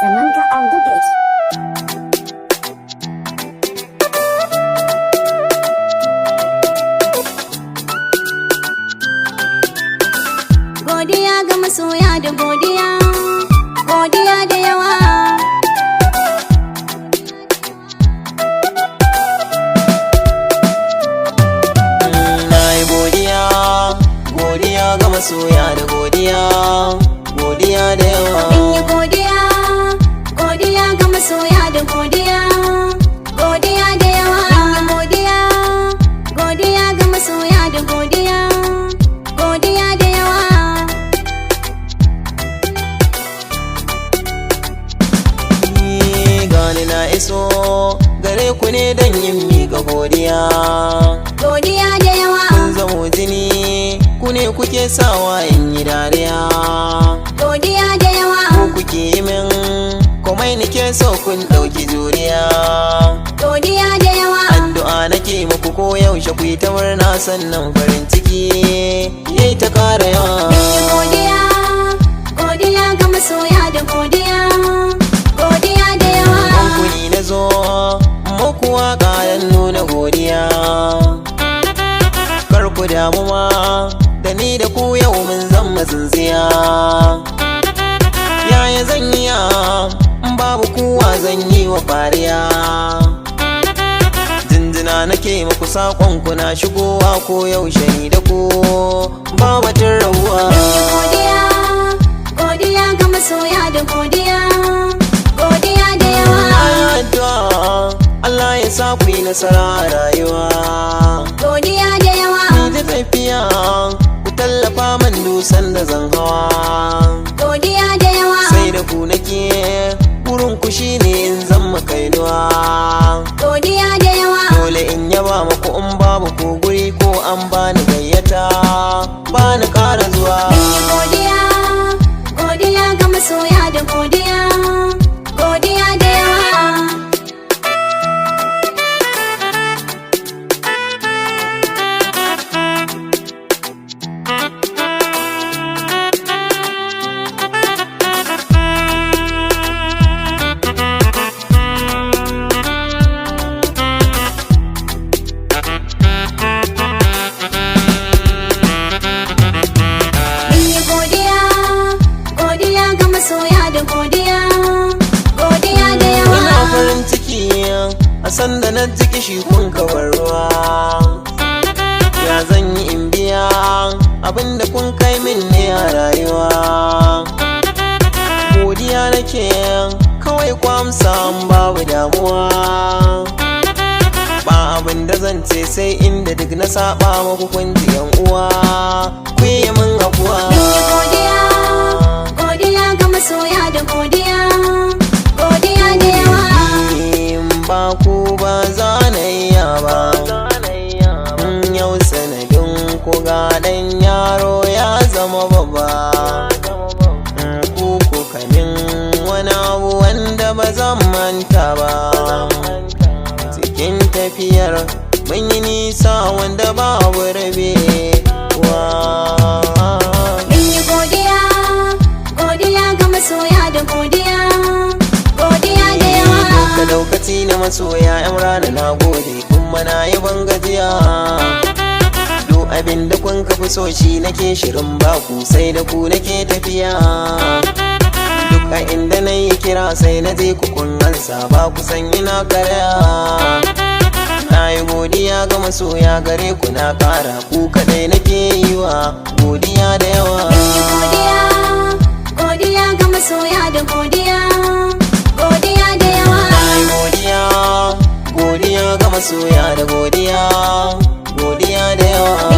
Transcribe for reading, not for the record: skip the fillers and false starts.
Samantha on the beat. Godiya ga masoya da godiya, godiya da yawa. Nayi godiya, godiya ga masoya da godiya, godiya da yawa. In yi godiya, godiya ga masoya da godiya, godiya da yawa. In yi godiya, godiya ga masoya da godiya, godiya da yawa. Gani na iso gare ku ne don yin miƙa godiya. Godiya da yawa. Kun zamo jini, ku ne kuke sawa in yi dariya. Godiya da yawa. Ku kuke yi min komai nake so kun ɗauki juriya. Godiya da yawa. Addu'a nake muku ko yaushe ku yi ta murna sannan farin ciki yayi ta ƙara yawa. Godiya, godiya ga masoya da godiya, godiya da yawa. Hankuli na zo muku waƙa don nuna godiya. Kar ku damu ma da ni da ku yau mun zama tsintsiya. Yaya zan iya in babu kowa zan yi wa fariya. Jinjina nake muku saƙon ku na shigowa ko yaushe ni da ku ba batun rabuwa. Godiya, godiya ga masoya da godiya, godiya da yawa. Addu'a Allah ya sa ku yi nasara a rayuwa. Godiya da yawa. Ni da tafiya ku tallafa min dusan da zan hawa. Godiya da yawa. Sai da ku nake burin ku shine in zama kainuwa. Godiya da yawa. Dole in yaba muku in babu ku guri ko an bani gayyata bani ƙara zuwa. Godiya, godiya ga masoya da godiya, godiya da yawa. Masoya da godiya, godiya da yawa. Ina farin ciki a sanda na ji kishi kun kawar ruwa. Ya zan yi in biya abinda kun kai min ne a rayuwa. Godiya nake kawai ku amsa an babu damuwa. Ba abin da zan ce sai inda duk na saba muku kun ji yan uwa. Ku yi min afuwa. Godiya, godiya ga masoya da godiya, godiya da yawa. Ba ku ba za na iya ba. Yau sanadin ku ga ɗan yaro ya zama babba. Ku kamin wani abu wanda ba zan manta ba. Cikin tafiyar mun yi nisa wanda babu rabewa. Godiya ga masoya da godiya, godiya da yawa. Duka lokaci na masoya yan rana na gode kuma na yi ban gajiya. Duk abin da kun kafi so shi nake shirin baku sai da ku nake tafiya. Duk a inda na yi kira sai na je ku kun ansa ba ku san ina karya. Na yi godiya ga masoya gare ku na kara ku kadai nake yi wa godiya da yawa. Godiya, godiya ga masoya da godiya, godiya da yawa. Godiya, godiya ga masoya da godiya, godiya da yawa.